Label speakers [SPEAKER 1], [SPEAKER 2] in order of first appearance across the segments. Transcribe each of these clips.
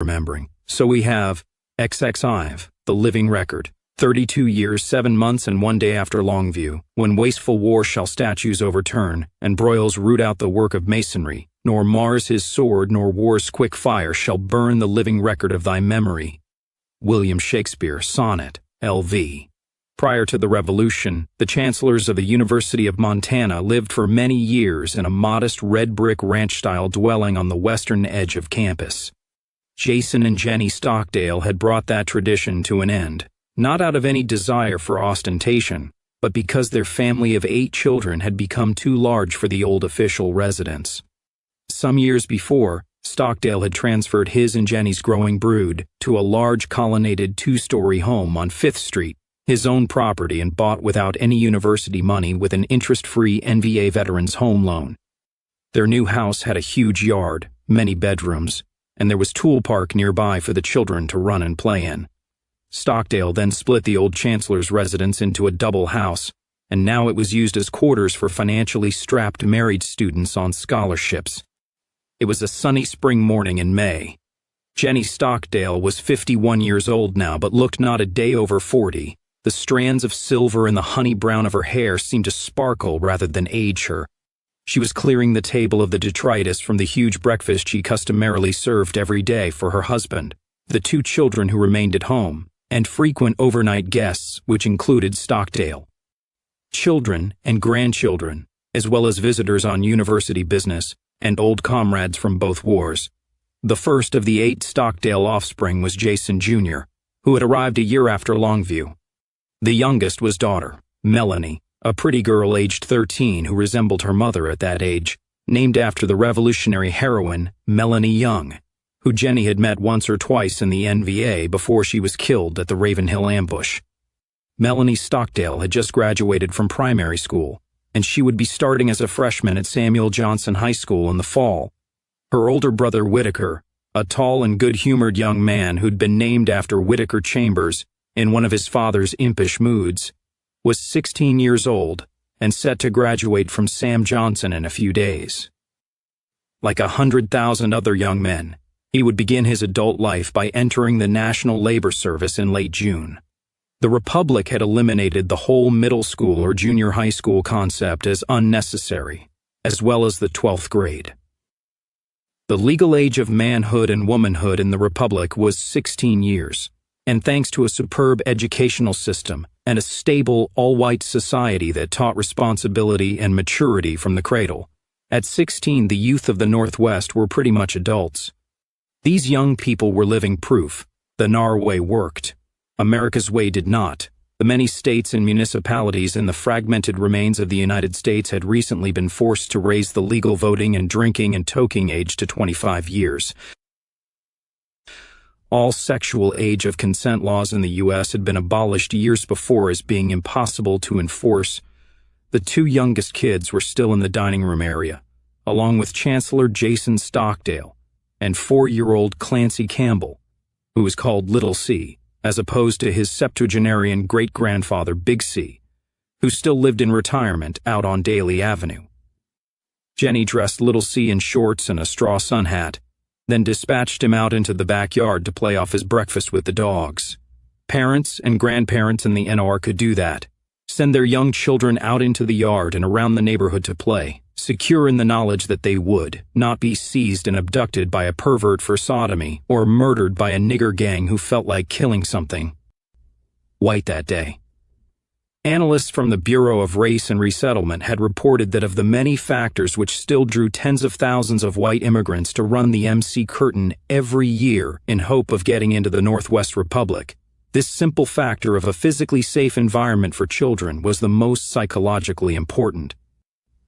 [SPEAKER 1] remembering. So we have XXIV, the living record. 32 years, 7 months, and 1 day after Longview, when wasteful war shall statues overturn, and broils root out the work of masonry, nor Mars his sword, nor war's quick fire shall burn the living record of thy memory. William Shakespeare, Sonnet, LV. Prior to the Revolution, the chancellors of the University of Montana lived for many years in a modest red brick ranch-style dwelling on the western edge of campus. Jason and Jenny Stockdale had brought that tradition to an end, not out of any desire for ostentation, but because their family of 8 children had become too large for the old official residence. Some years before, Stockdale had transferred his and Jenny's growing brood to a large colonnaded 2-story home on 5th Street, his own property, and bought without any university money with an interest-free NVA Veterans Home Loan. Their new house had a huge yard, many bedrooms, and there was Tool Park nearby for the children to run and play in. Stockdale then split the old Chancellor's residence into a double house, and now it was used as quarters for financially strapped married students on scholarships. It was a sunny spring morning in May. Jenny Stockdale was 51 years old now, but looked not a day over 40. The strands of silver in the honey brown of her hair seemed to sparkle rather than age her. She was clearing the table of the detritus from the huge breakfast she customarily served every day for her husband, the 2 children who remained at home, and frequent overnight guests, which included Stockdale. Children and grandchildren, as well as visitors on university business, and old comrades from both wars. The first of the 8 Stockdale offspring was Jason Jr., who had arrived a year after Longview. The youngest was daughter, Melanie, a pretty girl aged 13 who resembled her mother at that age, named after the Revolutionary heroine Melanie Young, who Jenny had met once or twice in the NVA before she was killed at the Ravenhill ambush. Melanie Stockdale had just graduated from primary school, and she would be starting as a freshman at Samuel Johnson High School in the fall. Her older brother Whittaker, a tall and good-humored young man who'd been named after Whittaker Chambers in one of his father's impish moods, was 16 years old and set to graduate from Sam Johnson in a few days. Like 100,000 other young men, he would begin his adult life by entering the National Labor Service in late June. The Republic had eliminated the whole middle school or junior high school concept as unnecessary, as well as the 12th grade. The legal age of manhood and womanhood in the Republic was 16 years, and thanks to a superb educational system and a stable, all-white society that taught responsibility and maturity from the cradle, at 16 the youth of the Northwest were pretty much adults. These young people were living proof. The NAR way worked. America's way did not. The many states and municipalities in the fragmented remains of the United States had recently been forced to raise the legal voting and drinking and toking age to 25 years. All sexual age of consent laws in the U.S. had been abolished years before as being impossible to enforce. The 2 youngest kids were still in the dining room area, along with Chancellor Jason Stockdale and 4-year-old Clancy Campbell, who was called Little C, as opposed to his septuagenarian great-grandfather Big C, who still lived in retirement out on Daly Avenue. Jenny dressed Little C in shorts and a straw sun hat, then dispatched him out into the backyard to play off his breakfast with the dogs. Parents and grandparents in the NR could do that, send their young children out into the yard and around the neighborhood to play, secure in the knowledge that they would not be seized and abducted by a pervert for sodomy or murdered by a nigger gang who felt like killing something white that day. Analysts from the Bureau of Race and Resettlement had reported that of the many factors which still drew tens of thousands of white immigrants to run the MC curtain every year in hope of getting into the Northwest Republic, this simple factor of a physically safe environment for children was the most psychologically important.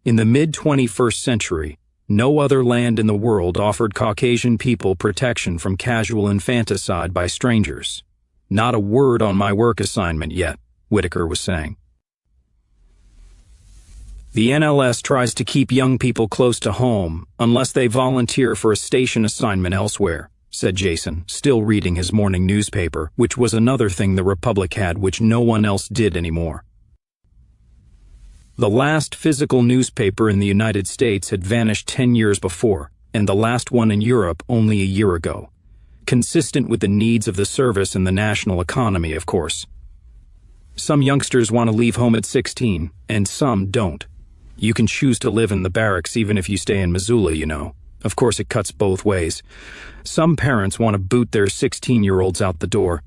[SPEAKER 1] In the mid-21st century, no other land in the world offered Caucasian people protection from casual infanticide by strangers. Not a word on my work assignment yet, Whittaker was saying. The NLS tries to keep young people close to home unless they volunteer for a station assignment elsewhere, said Jason, still reading his morning newspaper, which was another thing the Republic had which no one else did anymore. The last physical newspaper in the United States had vanished 10 years before, and the last one in Europe only a year ago. consistent with the needs of the service and the national economy, of course. Some youngsters want to leave home at 16, and some don't. You can choose to live in the barracks even if you stay in Missoula, you know. Of course, it cuts both ways. Some parents want to boot their 16-year-olds out the door.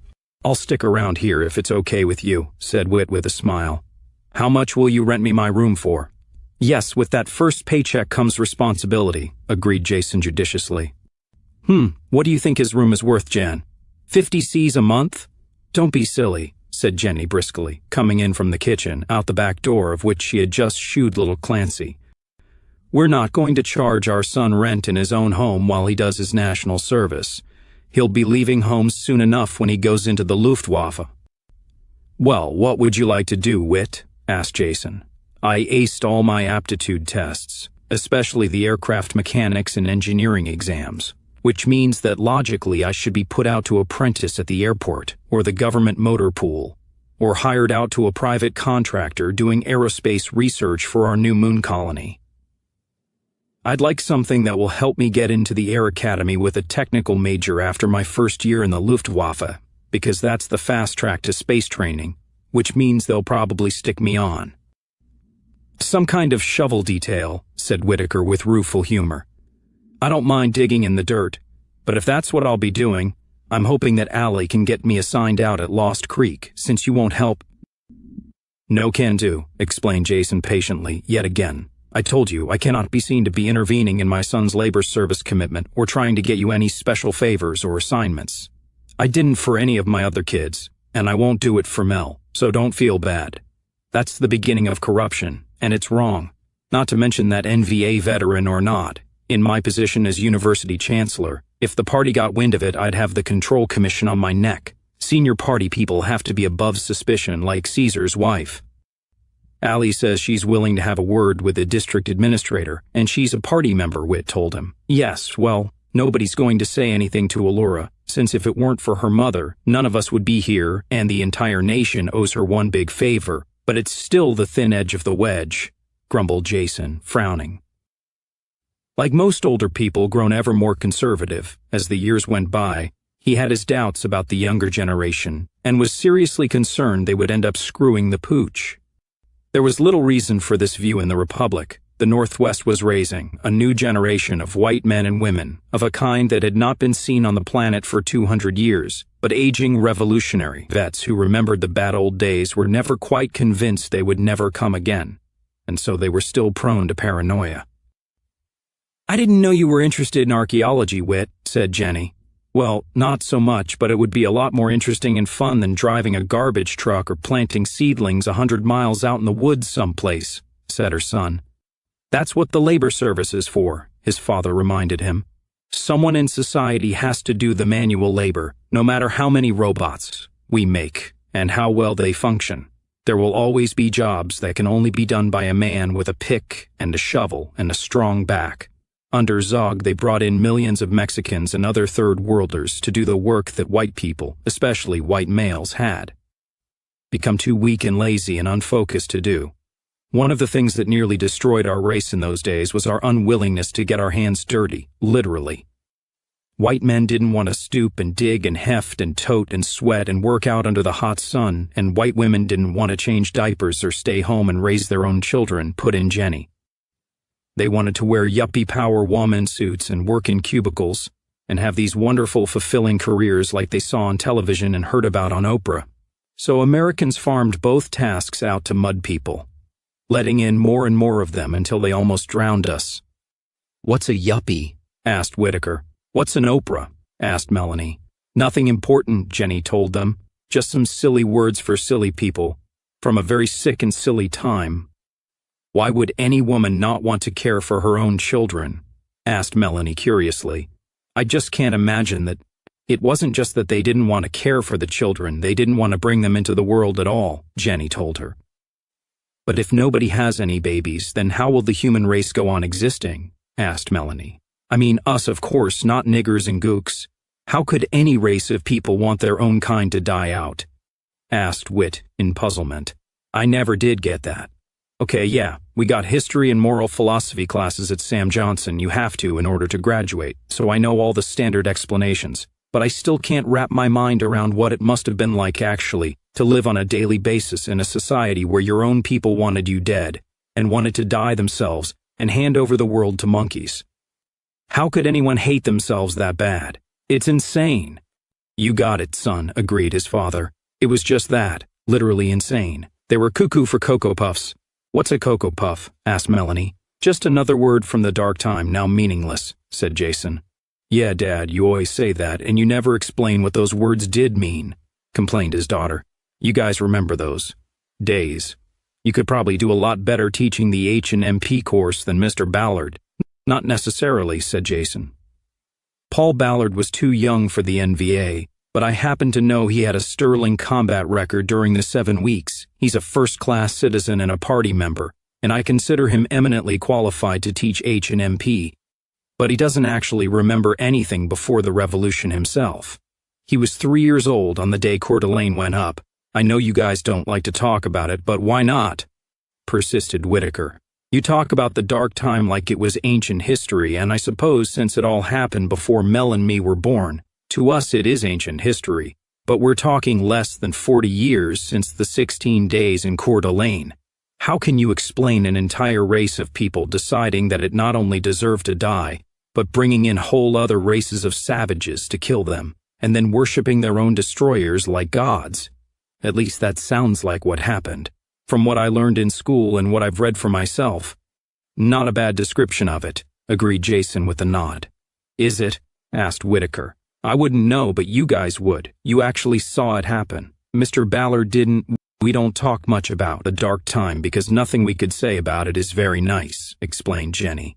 [SPEAKER 1] "I'll stick around here if it's okay with you," said Whit with a smile. "How much will you rent me my room for?" "Yes, with that first paycheck comes responsibility," agreed Jason judiciously. What do you think his room is worth, Jan? 50 Cs a month?" "Don't be silly," said Jenny briskly, coming in from the kitchen, out the back door of which she had just shooed little Clancy. "We're not going to charge our son rent in his own home while he does his national service. He'll be leaving home soon enough when he goes into the Luftwaffe." "Well, what would you like to do, Whit?" asked Jason. "I aced all my aptitude tests, especially the aircraft mechanics and engineering exams, which means that logically I should be put out to apprentice at the airport or the government motor pool, or hired out to a private contractor doing aerospace research for our new moon colony. I'd like something that will help me get into the Air Academy with a technical major after my first year in the Luftwaffe, because that's the fast track to space training, which means they'll probably stick me on." "Some kind of shovel detail," said Whittaker with rueful humor. "I don't mind digging in the dirt, but if that's what I'll be doing, I'm hoping that Allie can get me assigned out at Lost Creek, since you won't help." "No can do," explained Jason patiently, yet again. "I told you, I cannot be seen to be intervening in my son's labor service commitment or trying to get you any special favors or assignments. I didn't for any of my other kids, and I won't do it for Mel, so don't feel bad. That's the beginning of corruption, and it's wrong. Not to mention that NVA veteran or not, in my position as University Chancellor, if the party got wind of it, I'd have the Control Commission on my neck. Senior party people have to be above suspicion like Caesar's wife." "Allie says she's willing to have a word with the district administrator, and she's a party member," Whit told him. "Yes, well, nobody's going to say anything to Allura, since if it weren't for her mother, none of us would be here, and the entire nation owes her one big favor, but it's still the thin edge of the wedge," grumbled Jason, frowning. Like most older people grown ever more conservative, as the years went by, he had his doubts about the younger generation, and was seriously concerned they would end up screwing the pooch. There was little reason for this view in the Republic. The Northwest was raising a new generation of white men and women, of a kind that had not been seen on the planet for 200 years, but aging revolutionary vets who remembered the bad old days were never quite convinced they would never come again, and so they were still prone to paranoia. "I didn't know you were interested in archaeology, Whit," said Jenny. "Well, not so much, but it would be a lot more interesting and fun than driving a garbage truck or planting seedlings 100 miles out in the woods someplace," said her son. "That's what the labor service is for," his father reminded him. "Someone in society has to do the manual labor, no matter how many robots we make and how well they function. There will always be jobs that can only be done by a man with a pick and a shovel and a strong back. Under Zog, they brought in millions of Mexicans and other third-worlders to do the work that white people, especially white males, had become too weak and lazy and unfocused to do. One of the things that nearly destroyed our race in those days was our unwillingness to get our hands dirty, literally. White men didn't want to stoop and dig and heft and tote and sweat and work out under the hot sun, and white women didn't want to change diapers or stay home and raise their own children," put in Jenny. "They wanted to wear yuppie power woman suits and work in cubicles and have these wonderful, fulfilling careers like they saw on television and heard about on Oprah. So Americans farmed both tasks out to mud people, letting in more and more of them until they almost drowned us." "What's a yuppie?" asked Whittaker. "What's an Oprah?" asked Melanie. "Nothing important," Jenny told them. "Just some silly words for silly people from a very sick and silly time." "Why would any woman not want to care for her own children?" asked Melanie curiously. "I just can't imagine that. It wasn't just that they didn't want to care for the children, they didn't want to bring them into the world at all," Jenny told her. "But if nobody has any babies, then how will the human race go on existing?" asked Melanie. "I mean us, of course, not niggers and gooks. How could any race of people want their own kind to die out?" asked Whit in puzzlement. "I never did get that." "Okay, yeah, we got history and moral philosophy classes at Sam Johnson. You have to in order to graduate, so I know all the standard explanations. but I still can't wrap my mind around what it must have been like actually to live on a daily basis in a society where your own people wanted you dead and wanted to die themselves and hand over the world to monkeys. How could anyone hate themselves that bad? It's insane. You got it, son, agreed his father. It was just that, literally insane. They were cuckoo for Cocoa Puffs. What's a Cocoa Puff? Asked Melanie. Just another word from the dark time, now meaningless, said Jason. Yeah, Dad, you always say that, and you never explain what those words did mean, complained his daughter. You guys remember those days. You could probably do a lot better teaching the H&MP course than Mr. Ballard. Not necessarily, said Jason. Paul Ballard was too young for the NVA, but I happen to know he had a sterling combat record during the 7 weeks. He's a first-class citizen and a party member, and I consider him eminently qualified to teach H&MP. But he doesn't actually remember anything before the revolution himself. He was 3 years old on the day Coeur d'Alene went up. I know you guys don't like to talk about it, but why not? Persisted Whittaker. You talk about the dark time like it was ancient history, and I suppose since it all happened before Mel and me were born, to us it is ancient history, but we're talking less than 40 years since the 16 days in Coeur d'Alene. How can you explain an entire race of people deciding that it not only deserved to die, but bringing in whole other races of savages to kill them, and then worshipping their own destroyers like gods? At least that sounds like what happened, from what I learned in school and what I've read for myself. Not a bad description of it, agreed Jason with a nod. Is it? Asked Whittaker. I wouldn't know, but you guys would. You actually saw it happen. Mr. Ballard didn't. We don't talk much about the dark time because nothing we could say about it is very nice, explained Jenny.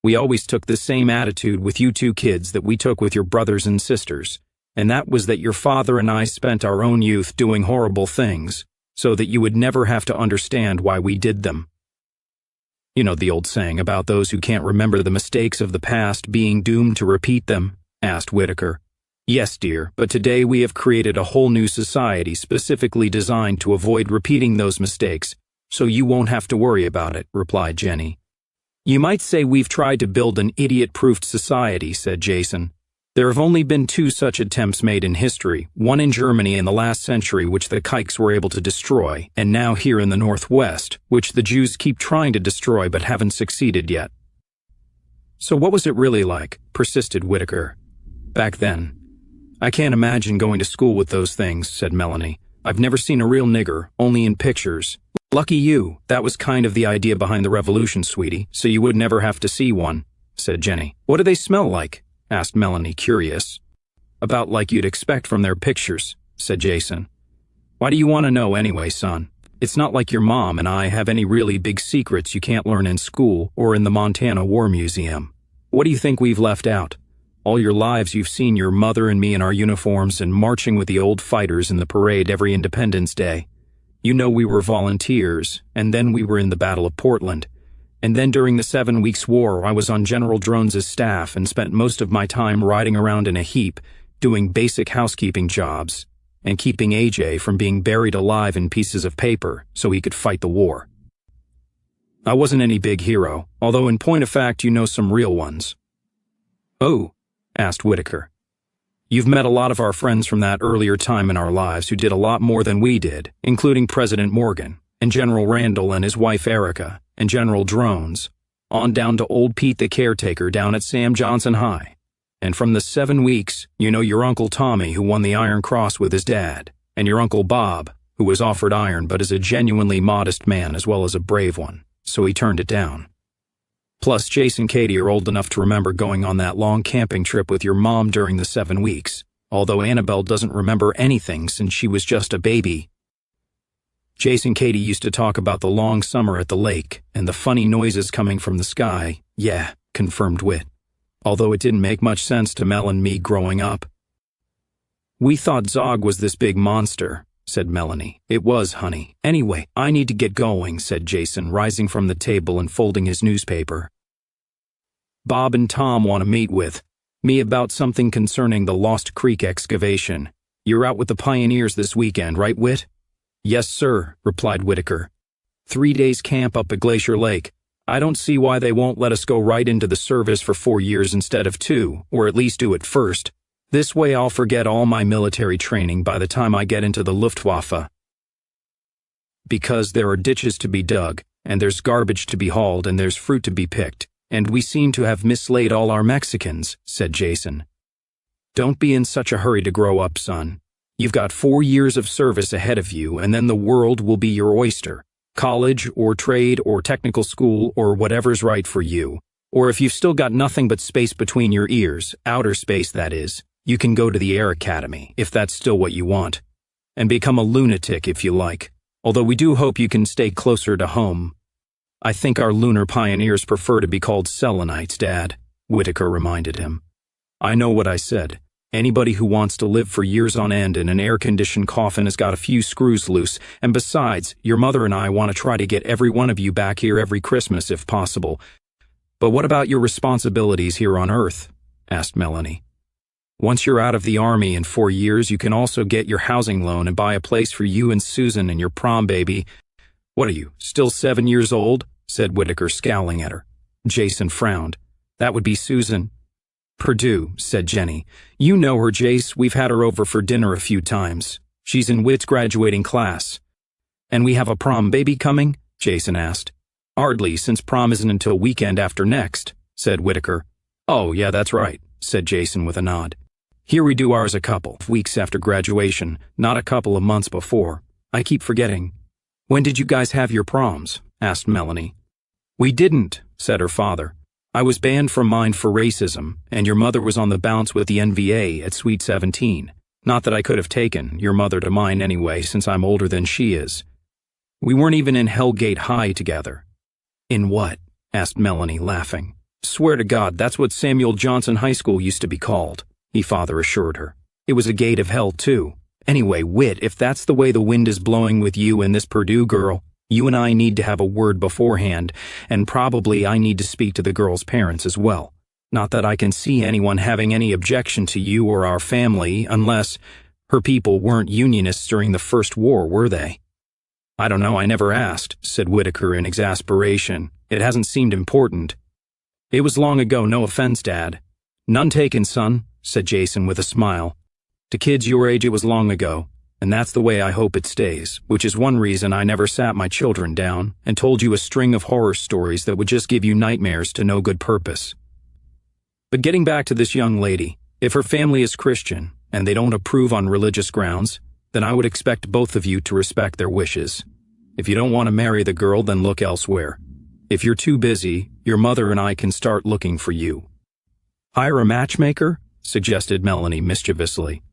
[SPEAKER 1] We always took the same attitude with you two kids that we took with your brothers and sisters, and that was that your father and I spent our own youth doing horrible things, so that you would never have to understand why we did them. You know the old saying about those who can't remember the mistakes of the past being doomed to repeat them? Asked Whittaker. Yes, dear, but today we have created a whole new society specifically designed to avoid repeating those mistakes, so you won't have to worry about it, replied Jenny. You might say we've tried to build an idiot-proofed society, said Jason. There have only been 2 such attempts made in history, one in Germany in the last century which the Kikes were able to destroy, and now here in the Northwest, which the Jews keep trying to destroy but haven't succeeded yet. So what was it really like? Persisted Whittaker. Back then. I can't imagine going to school with those things, said Melanie. I've never seen a real nigger, only in pictures. Lucky you, that was kind of the idea behind the revolution, sweetie, so you would never have to see one, said Jenny. What do they smell like? Asked Melanie, curious. About like you'd expect from their pictures, said Jason. Why do you want to know anyway, son? It's not like your mom and I have any really big secrets you can't learn in school or in the Montana War Museum. What do you think we've left out? All your lives you've seen your mother and me in our uniforms and marching with the old fighters in the parade every Independence Day. You know we were volunteers, and then we were in the Battle of Portland. And then during the 7 Weeks War, I was on General Drones' staff and spent most of my time riding around in a heap, doing basic housekeeping jobs, and keeping AJ from being buried alive in pieces of paper so he could fight the war. I wasn't any big hero, although in point of fact you know some real ones. Oh, asked Whittaker. You've met a lot of our friends from that earlier time in our lives who did a lot more than we did, including President Morgan, and General Randall and his wife Erica, and General Drones, on down to old Pete the caretaker down at Sam Johnson High. And from the 7 weeks, you know your Uncle Tommy who won the Iron Cross with his dad, and your Uncle Bob, who was offered iron but is a genuinely modest man as well as a brave one, so he turned it down. Plus, Jace and Katie are old enough to remember going on that long camping trip with your mom during the 7 weeks, although Annabelle doesn't remember anything since she was just a baby. Jace and Katie used to talk about the long summer at the lake and the funny noises coming from the sky. Yeah, confirmed Whit. Although it didn't make much sense to Mel and me growing up. We thought Zog was this big monster, said Melanie. It was, honey. Anyway, I need to get going, said Jason, rising from the table and folding his newspaper. Bob and Tom want to meet with me about something concerning the Lost Creek excavation. You're out with the pioneers this weekend, right, Whit? Yes, sir, replied Whittaker. 3 days camp up at Glacier Lake. I don't see why they won't let us go right into the service for 4 years instead of 2, or at least do it first. This way I'll forget all my military training by the time I get into the Luftwaffe. Because there are ditches to be dug, and there's garbage to be hauled, and there's fruit to be picked, and we seem to have mislaid all our Mexicans, said Jason. Don't be in such a hurry to grow up, son. You've got 4 years of service ahead of you, and then the world will be your oyster. College, or trade, or technical school, or whatever's right for you. Or if you've still got nothing but space between your ears, outer space that is, you can go to the Air Academy, if that's still what you want. And become a lunatic if you like, although we do hope you can stay closer to home. I think our lunar pioneers prefer to be called Selenites, Dad, Whittaker reminded him. I know what I said. Anybody who wants to live for years on end in an air-conditioned coffin has got a few screws loose, and besides, your mother and I want to try to get every one of you back here every Christmas if possible. But what about your responsibilities here on Earth? Asked Melanie. Once you're out of the army in 4 years, you can also get your housing loan and buy a place for you and Susan and your prom baby. What are you, still 7 years old? Said Whittaker, scowling at her. Jason frowned. That would be Susan. Purdue, said Jenny. You know her, Jace. We've had her over for dinner a few times. She's in Whit's graduating class. And we have a prom baby coming? Jason asked. Hardly, since prom isn't until weekend after next, said Whittaker. Oh, yeah, that's right, said Jason with a nod. Here we do ours a couple of weeks after graduation, not a couple of months before. I keep forgetting. When did you guys have your proms? Asked Melanie. We didn't, said her father. I was banned from mine for racism, and your mother was on the bounce with the NVA at Sweet 17. Not that I could have taken your mother to mine anyway, since I'm older than she is. We weren't even in Hellgate High together. In what? Asked Melanie, laughing. Swear to God, that's what Samuel Johnson High School used to be called, her father assured her. It was a gate of hell, too. Anyway, Whit, if that's the way the wind is blowing with you and this Purdue girl, you and I need to have a word beforehand, and probably I need to speak to the girl's parents as well. Not that I can see anyone having any objection to you or our family, unless her people weren't Unionists during the First War, were they? I don't know, I never asked, said Whittaker in exasperation. It hasn't seemed important. It was long ago, no offense, Dad. None taken, son, said Jason with a smile. To kids your age it was long ago. And that's the way I hope it stays, which is one reason I never sat my children down and told you a string of horror stories that would just give you nightmares to no good purpose. But getting back to this young lady, if her family is Christian and they don't approve on religious grounds, then I would expect both of you to respect their wishes. If you don't want to marry the girl, then look elsewhere. If you're too busy, your mother and I can start looking for you. Hire a matchmaker? Suggested Melanie mischievously.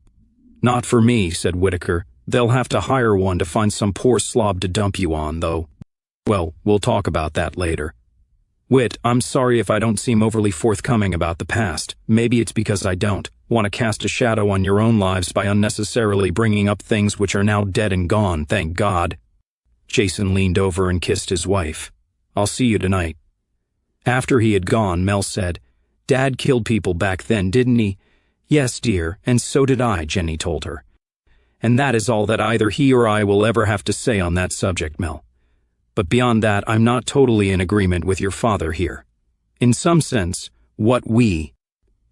[SPEAKER 1] Not for me, said Whittaker. They'll have to hire one to find some poor slob to dump you on, though. Well, we'll talk about that later. Whit, I'm sorry if I don't seem overly forthcoming about the past. Maybe it's because I don't want to cast a shadow on your own lives by unnecessarily bringing up things which are now dead and gone, thank God. Jason leaned over and kissed his wife. I'll see you tonight. After he had gone, Mel said, Dad killed people back then, didn't he? Yes, dear, and so did I, Jenny told her. And that is all that either he or I will ever have to say on that subject, Mel. But beyond that, I'm not totally in agreement with your father here. In some sense, what we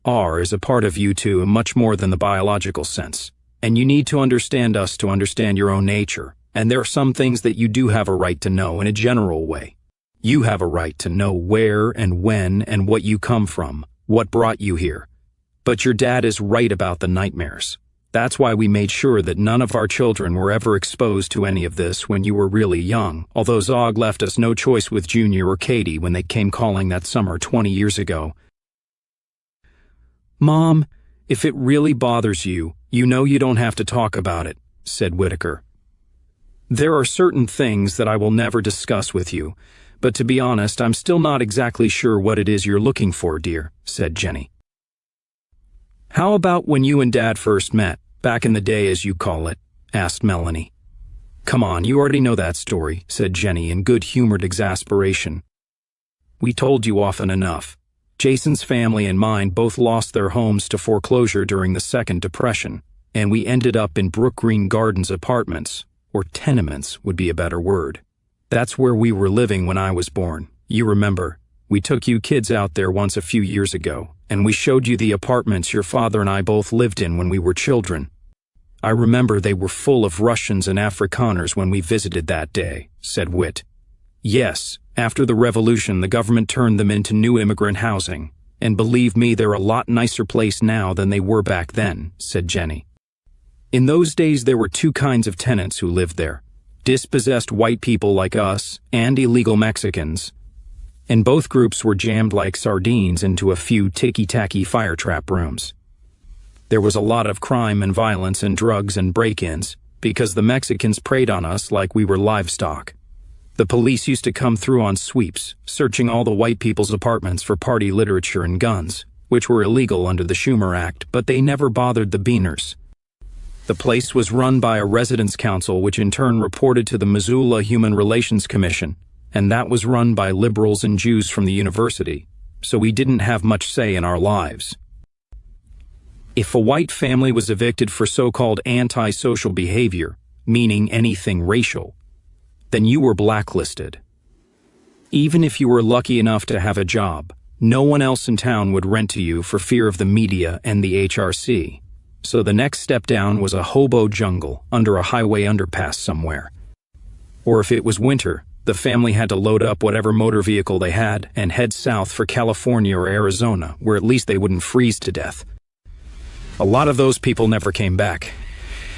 [SPEAKER 1] are is a part of you too, much more than the biological sense. And you need to understand us to understand your own nature, and there are some things that you do have a right to know in a general way. You have a right to know where and when and what you come from, what brought you here. But your dad is right about the nightmares. That's why we made sure that none of our children were ever exposed to any of this when you were really young, although Zog left us no choice with Junior or Katie when they came calling that summer 20 years ago. Mom, if it really bothers you, you know you don't have to talk about it, said Whittaker. There are certain things that I will never discuss with you, but to be honest, I'm still not exactly sure what it is you're looking for, dear, said Jenny. How about when you and Dad first met, back in the day as you call it, asked Melanie. Come on, you already know that story, said Jenny in good-humored exasperation. We told you often enough. Jason's family and mine both lost their homes to foreclosure during the Second Depression, and we ended up in Brook Green Gardens apartments, or tenements would be a better word. That's where we were living when I was born. You remember, we took you kids out there once a few years ago, and we showed you the apartments your father and I both lived in when we were children. I remember they were full of Russians and Afrikaners when we visited that day," said Whit. "Yes, after the revolution the government turned them into new immigrant housing, and believe me, they're a lot nicer place now than they were back then," said Jenny. "In those days there were two kinds of tenants who lived there, dispossessed white people like us and illegal Mexicans, and both groups were jammed like sardines into a few ticky-tacky fire trap rooms. There was a lot of crime and violence and drugs and break-ins because the Mexicans preyed on us like we were livestock. The police used to come through on sweeps, searching all the white people's apartments for party literature and guns, which were illegal under the Schumer Act, but they never bothered the Beaners. The place was run by a residence council, which in turn reported to the Missoula Human Relations Commission, and that was run by liberals and Jews from the university, so we didn't have much say in our lives. If a white family was evicted for so-called antisocial behavior, meaning anything racial, then you were blacklisted. Even if you were lucky enough to have a job, no one else in town would rent to you for fear of the media and the HRC. So the next step down was a hobo jungle under a highway underpass somewhere. Or if it was winter, the family had to load up whatever motor vehicle they had and head south for California or Arizona, where at least they wouldn't freeze to death. A lot of those people never came back.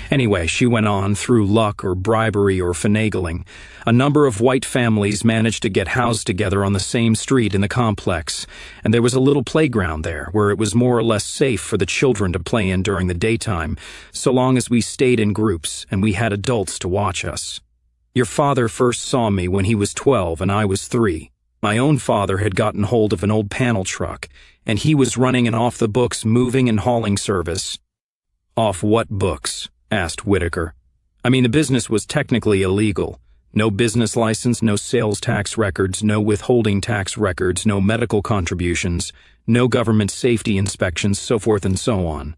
[SPEAKER 1] Anyway, she went on, through luck or bribery or finagling, a number of white families managed to get housed together on the same street in the complex, and there was a little playground there where it was more or less safe for the children to play in during the daytime, so long as we stayed in groups and we had adults to watch us. Your father first saw me when he was 12 and I was 3. My own father had gotten hold of an old panel truck, and he was running an off-the-books moving and hauling service. "Off what books?" asked Whittaker. "I mean, the business was technically illegal. No business license, no sales tax records, no withholding tax records, no medical contributions, no government safety inspections, so forth and so on.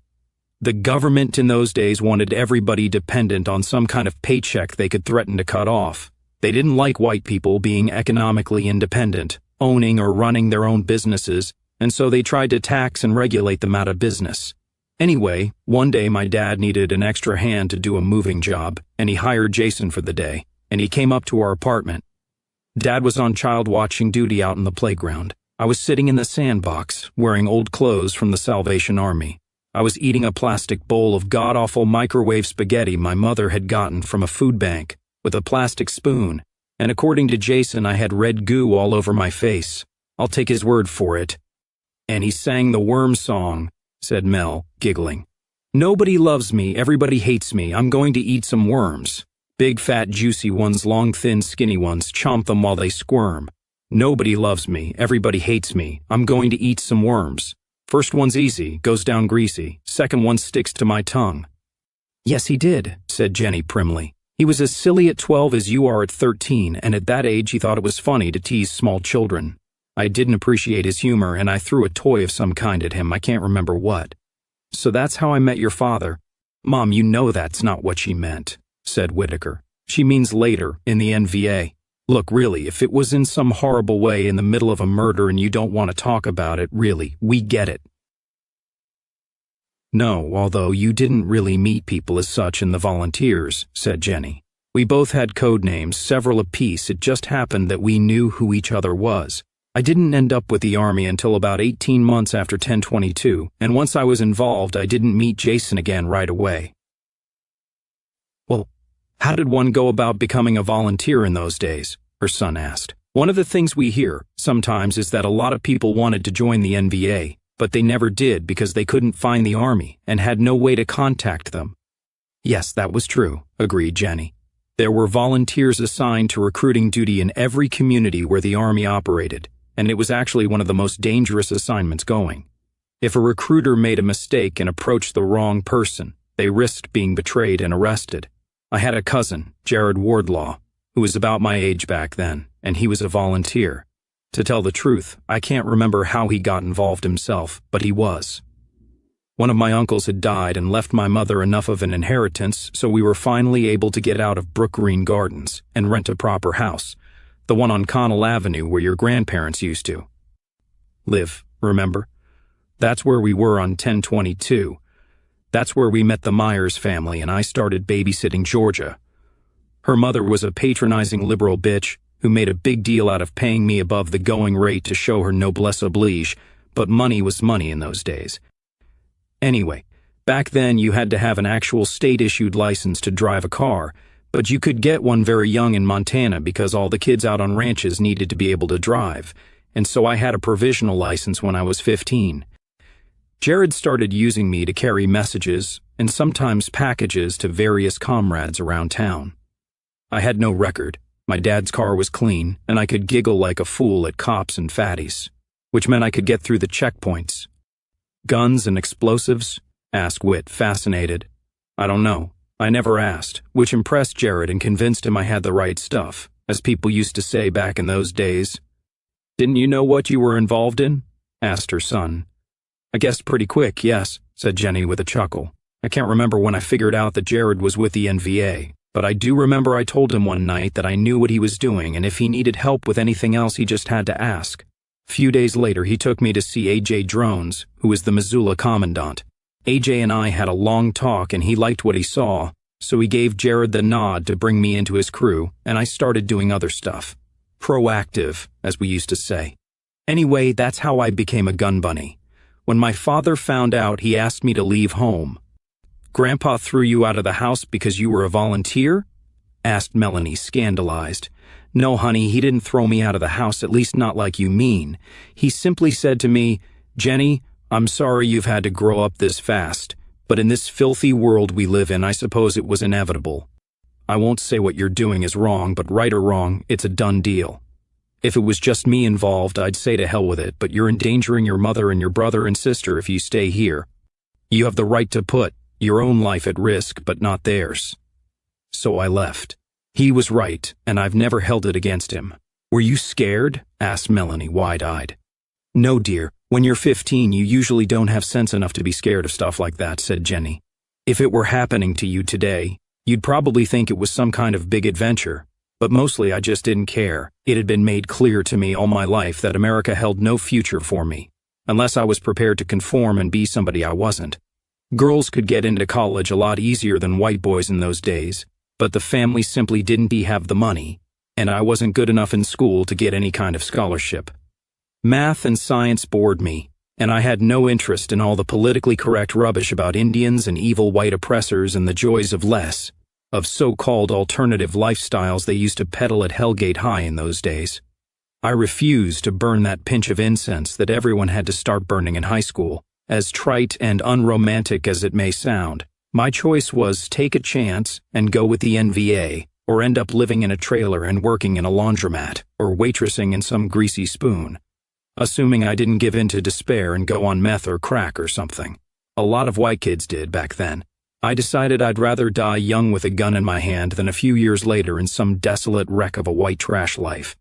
[SPEAKER 1] The government in those days wanted everybody dependent on some kind of paycheck they could threaten to cut off. They didn't like white people being economically independent, owning or running their own businesses, and so they tried to tax and regulate them out of business. Anyway, one day my dad needed an extra hand to do a moving job, and he hired Jason for the day, and he came up to our apartment. Dad was on child watching duty out in the playground. I was sitting in the sandbox, wearing old clothes from the Salvation Army. I was eating a plastic bowl of god-awful microwave spaghetti my mother had gotten from a food bank, with a plastic spoon, and according to Jason I had red goo all over my face. I'll take his word for it. "And he sang the worm song," said Mel, giggling. "Nobody loves me, everybody hates me, I'm going to eat some worms. Big fat juicy ones, long thin skinny ones, chomp them while they squirm. Nobody loves me, everybody hates me, I'm going to eat some worms. First one's easy, goes down greasy, second one sticks to my tongue." "Yes, he did," said Jenny primly. "He was as silly at 12 as you are at 13, and at that age he thought it was funny to tease small children. I didn't appreciate his humor, and I threw a toy of some kind at him, I can't remember what. So that's how I met your father." "Mom, you know that's not what she meant," said Whittaker. "She means later, in the NVA. Look, really, if it was in some horrible way in the middle of a murder and you don't want to talk about it, really, we get it." "No, although you didn't really meet people as such in the volunteers," said Jenny. "We both had code names, several apiece, it just happened that we knew who each other was. I didn't end up with the Army until about 18 months after 10/22, and once I was involved, I didn't meet Jason again right away." "Well, how did one go about becoming a volunteer in those days?" her son asked. "One of the things we hear sometimes is that a lot of people wanted to join the NVA, but they never did because they couldn't find the Army and had no way to contact them." "Yes, that was true," agreed Jenny. "There were volunteers assigned to recruiting duty in every community where the Army operated, and it was actually one of the most dangerous assignments going. If a recruiter made a mistake and approached the wrong person, they risked being betrayed and arrested. I had a cousin, Jared Wardlaw, who was about my age back then, and he was a volunteer. To tell the truth, I can't remember how he got involved himself, but he was. One of my uncles had died and left my mother enough of an inheritance, so we were finally able to get out of Brook Green Gardens and rent a proper house, the one on Connell Avenue where your grandparents used to live, remember? That's where we were on 10/22. That's where we met the Myers family and I started babysitting Georgia. Her mother was a patronizing liberal bitch who made a big deal out of paying me above the going rate to show her noblesse oblige, but money was money in those days. Anyway, back then you had to have an actual state-issued license to drive a car, but you could get one very young in Montana because all the kids out on ranches needed to be able to drive, and so I had a provisional license when I was 15. Jared started using me to carry messages and sometimes packages to various comrades around town. I had no record. My dad's car was clean, and I could giggle like a fool at cops and fatties, which meant I could get through the checkpoints. Guns and explosives? Asked Whit, fascinated. I don't know. I never asked, which impressed Jared and convinced him I had the right stuff, as people used to say back in those days. Didn't you know what you were involved in? Asked her son. I guessed pretty quick, yes, said Jenny with a chuckle. I can't remember when I figured out that Jared was with the NVA, but I do remember I told him one night that I knew what he was doing and if he needed help with anything else he just had to ask. A few days later he took me to see A.J. Drones, who was the Missoula commandant. A.J. and I had a long talk and he liked what he saw, so he gave Jared the nod to bring me into his crew, and I started doing other stuff. Proactive, as we used to say. Anyway, that's how I became a gun bunny. When my father found out, he asked me to leave home. Grandpa threw you out of the house because you were a volunteer? Asked Melanie, scandalized. No, honey, he didn't throw me out of the house, at least not like you mean. He simply said to me, Jenny, I'm sorry you've had to grow up this fast, but in this filthy world we live in, I suppose it was inevitable. I won't say what you're doing is wrong, but right or wrong, it's a done deal. If it was just me involved, I'd say to hell with it, but you're endangering your mother and your brother and sister if you stay here. You have the right to put your own life at risk, but not theirs. So I left. He was right, and I've never held it against him. Were you scared? Asked Melanie, wide-eyed. No, dear. When you're 15, you usually don't have sense enough to be scared of stuff like that, said Jenny. If it were happening to you today, you'd probably think it was some kind of big adventure. But mostly I just didn't care. It had been made clear to me all my life that America held no future for me, unless I was prepared to conform and be somebody I wasn't. Girls could get into college a lot easier than white boys in those days, but the family simply didn't have the money, and I wasn't good enough in school to get any kind of scholarship. Math and science bored me, and I had no interest in all the politically correct rubbish about Indians and evil white oppressors and the joys of less, of so-called alternative lifestyles they used to peddle at Hellgate High in those days. I refused to burn that pinch of incense that everyone had to start burning in high school. As trite and unromantic as it may sound, my choice was take a chance and go with the NVA, or end up living in a trailer and working in a laundromat, or waitressing in some greasy spoon. Assuming I didn't give in to despair and go on meth or crack or something. A lot of white kids did back then. I decided I'd rather die young with a gun in my hand than a few years later in some desolate wreck of a white trash life.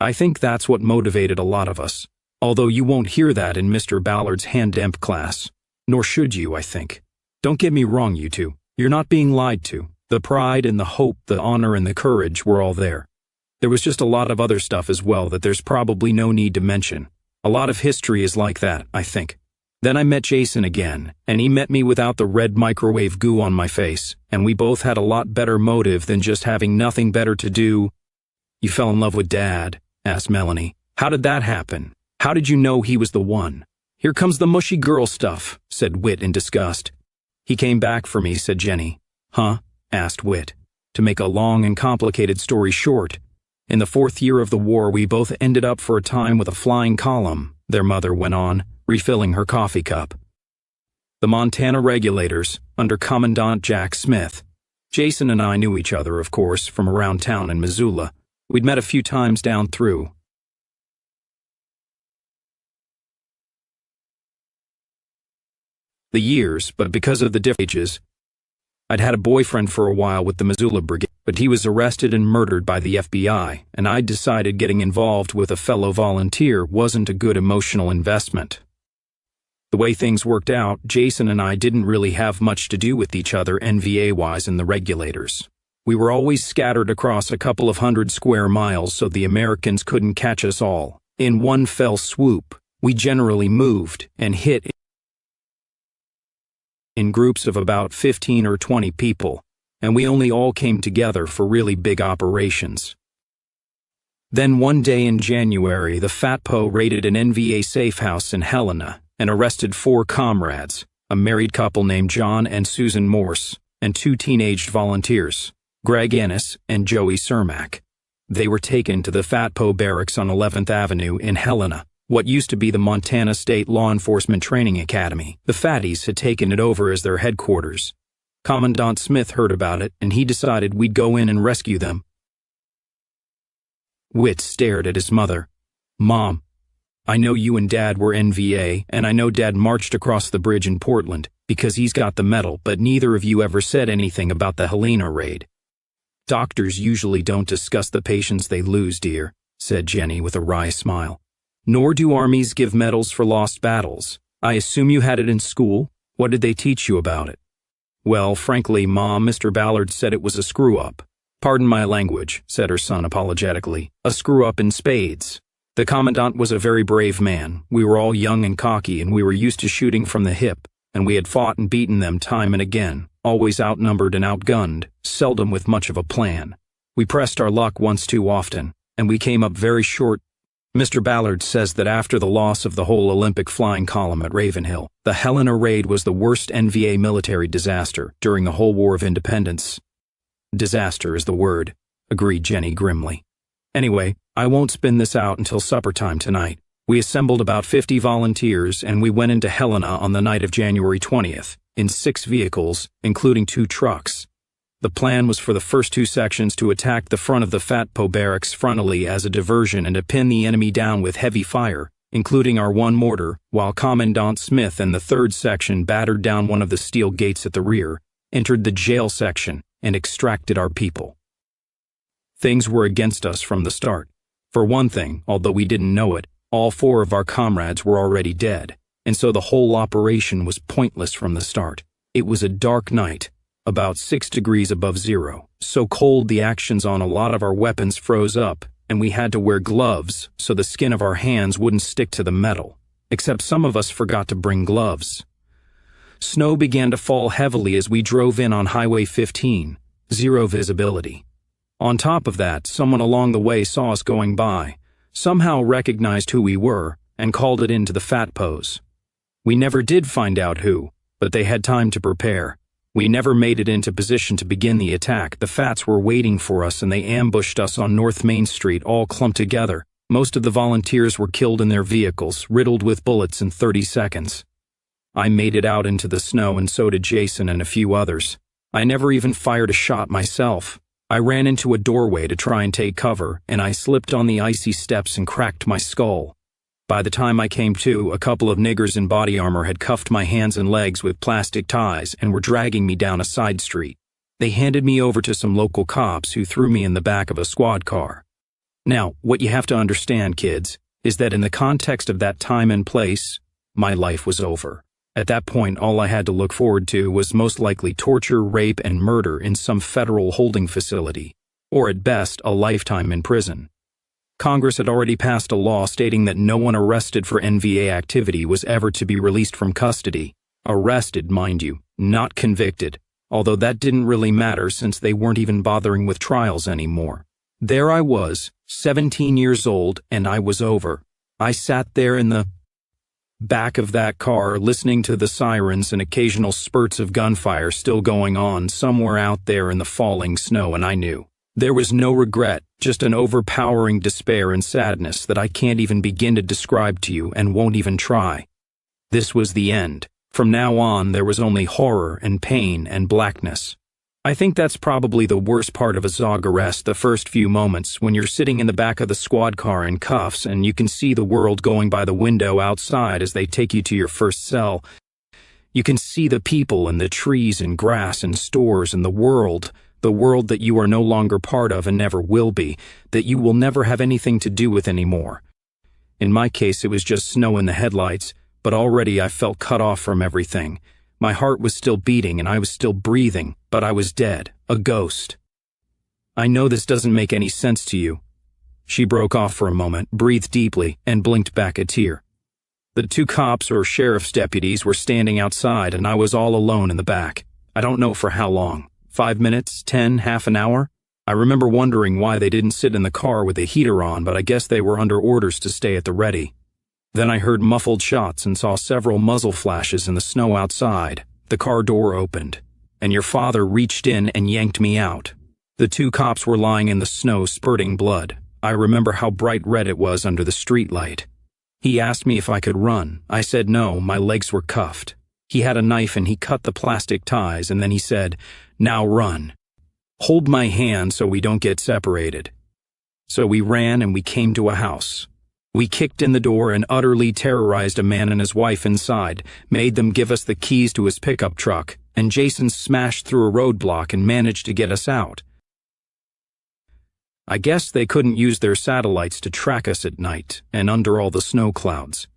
[SPEAKER 1] I think that's what motivated a lot of us, although you won't hear that in Mr. Ballard's hand demp class. Nor should you, I think. Don't get me wrong, you two. You're not being lied to. The pride and the hope, the honor and the courage were all there. There was just a lot of other stuff as well that there's probably no need to mention. A lot of history is like that, I think. Then I met Jason again, and he met me without the red microwave goo on my face, and we both had a lot better motive than just having nothing better to do. You fell in love with Dad? Asked Melanie. How did that happen? How did you know he was the one? Here comes the mushy girl stuff, said Whit in disgust. He came back for me, said Jenny. Huh? Asked Whit. To make a long and complicated story short, in the 4th year of the war we both ended up for a time with a flying column, their mother went on, refilling her coffee cup. The Montana Regulators, under Commandant Jack Smith. Jason and I knew each other, of course, from around town in Missoula. We'd met a few times down through the years, but because of the differences, I'd had a boyfriend for a while with the Missoula Brigade, but he was arrested and murdered by the FBI, and I'd decided getting involved with a fellow volunteer wasn't a good emotional investment. The way things worked out, Jason and I didn't really have much to do with each other NVA-wise in the Regulators. We were always scattered across a couple of 100 square miles so the Americans couldn't catch us all in one fell swoop. We generally moved and hit in groups of about 15 or 20 people, and we only all came together for really big operations. Then one day in January, the FATPO raided an NVA safe house in Helena and arrested 4 comrades, a married couple named John and Susan Morse, and 2 teenaged volunteers, Greg Ennis and Joey Cermak. They were taken to the FATPO barracks on 11th Avenue in Helena, what used to be the Montana State Law Enforcement Training Academy. The Fatties had taken it over as their headquarters. Commandant Smith heard about it, and he decided we'd go in and rescue them. Whit stared at his mother. "Mom, I know you and Dad were NVA, and I know Dad marched across the bridge in Portland, because he's got the medal, but neither of you ever said anything about the Helena raid." "Doctors usually don't discuss the patients they lose, dear," said Jenny with a wry smile. "Nor do armies give medals for lost battles. I assume you had it in school. What did they teach you about it?" "Well, frankly, Mom, Mr. Ballard said it was a screw-up." "Pardon my language," said her son apologetically. "A screw-up in spades. The commandant was a very brave man. We were all young and cocky, and we were used to shooting from the hip, and we had fought and beaten them time and again, always outnumbered and outgunned, seldom with much of a plan. We pressed our luck once too often, and we came up very short. Mr. Ballard says that after the loss of the whole Olympic flying column at Ravenhill, the Helena raid was the worst NVA military disaster during the whole War of Independence." "Disaster is the word," agreed Jenny grimly. "Anyway, I won't spin this out until supper time tonight. We assembled about 50 volunteers, and we went into Helena on the night of January 20th, in 6 vehicles, including 2 trucks. The plan was for the first 2 sections to attack the front of the FATPO barracks frontally as a diversion and to pin the enemy down with heavy fire, including our 1 mortar, while Commandant Smith and the 3rd section battered down one of the steel gates at the rear, entered the jail section, and extracted our people. Things were against us from the start. For one thing, although we didn't know it, all 4 of our comrades were already dead, and so the whole operation was pointless from the start. It was a dark night, about 6 degrees above zero, so cold the actions on a lot of our weapons froze up, and we had to wear gloves so the skin of our hands wouldn't stick to the metal, except some of us forgot to bring gloves. Snow began to fall heavily as we drove in on Highway 15, 0 visibility. On top of that, someone along the way saw us going by, somehow recognized who we were, and called it into the FATPOs. We never did find out who, but they had time to prepare. We never made it into position to begin the attack. The Fats were waiting for us, and they ambushed us on North Main Street, all clumped together. Most of the volunteers were killed in their vehicles, riddled with bullets in 30 seconds. I made it out into the snow, and so did Jason and a few others. I never even fired a shot myself. I ran into a doorway to try and take cover, and I slipped on the icy steps and cracked my skull. By the time I came to, a couple of niggers in body armor had cuffed my hands and legs with plastic ties and were dragging me down a side street. They handed me over to some local cops who threw me in the back of a squad car. Now, what you have to understand, kids, is that in the context of that time and place, my life was over. At that point, all I had to look forward to was most likely torture, rape, and murder in some federal holding facility, or at best, a lifetime in prison. Congress had already passed a law stating that no one arrested for NVA activity was ever to be released from custody. Arrested, mind you, not convicted, although that didn't really matter since they weren't even bothering with trials anymore. There I was, 17 years old, and I was over. I sat there in the back of that car, listening to the sirens and occasional spurts of gunfire still going on somewhere out there in the falling snow, and I knew. There was no regret, just an overpowering despair and sadness that I can't even begin to describe to you and won't even try. This was the end. From now on, there was only horror and pain and blackness. I think that's probably the worst part of a Zog arrest, the first few moments when you're sitting in the back of the squad car in cuffs and you can see the world going by the window outside as they take you to your first cell. You can see the people and the trees and grass and stores and the world that you are no longer part of and never will be, that you will never have anything to do with anymore. In my case, it was just snow in the headlights, but already I felt cut off from everything. My heart was still beating and I was still breathing, but I was dead, a ghost. I know this doesn't make any sense to you. She broke off for a moment, breathed deeply, and blinked back a tear. The 2 cops or sheriff's deputies were standing outside and I was all alone in the back. I don't know for how long. 5 minutes, 10, half an hour? I remember wondering why they didn't sit in the car with the heater on, but I guess they were under orders to stay at the ready. Then I heard muffled shots and saw several muzzle flashes in the snow outside. The car door opened, and your father reached in and yanked me out. The 2 cops were lying in the snow spurting blood. I remember how bright red it was under the streetlight. He asked me if I could run. I said no, my legs were cuffed. He had a knife and he cut the plastic ties and then he said, "Now run. Hold my hand so we don't get separated." So we ran and we came to a house. We kicked in the door and utterly terrorized a man and his wife inside, made them give us the keys to his pickup truck, and Jason smashed through a roadblock and managed to get us out. I guess they couldn't use their satellites to track us at night and under all the snow clouds.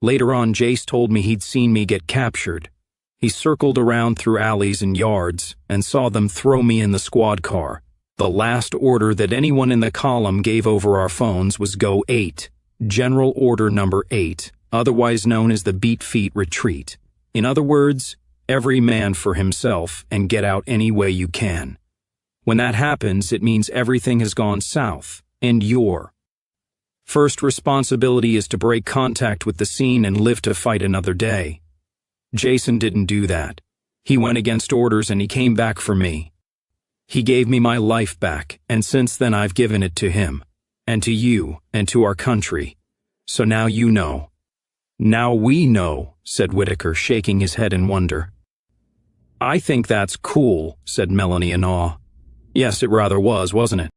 [SPEAKER 1] Later on, Jace told me he'd seen me get captured. He circled around through alleys and yards and saw them throw me in the squad car. The last order that anyone in the column gave over our phones was Go 8, General Order Number 8, otherwise known as the Beat Feet Retreat. In other words, every man for himself and get out any way you can. When that happens, it means everything has gone south, and your first responsibility is to break contact with the scene and live to fight another day. Jason didn't do that. He went against orders and he came back for me. He gave me my life back, and since then I've given it to him, and to you, and to our country. So now you know. Now we know, said Whittaker, shaking his head in wonder. I think that's cool, said Melanie in awe. Yes, it rather was, wasn't it?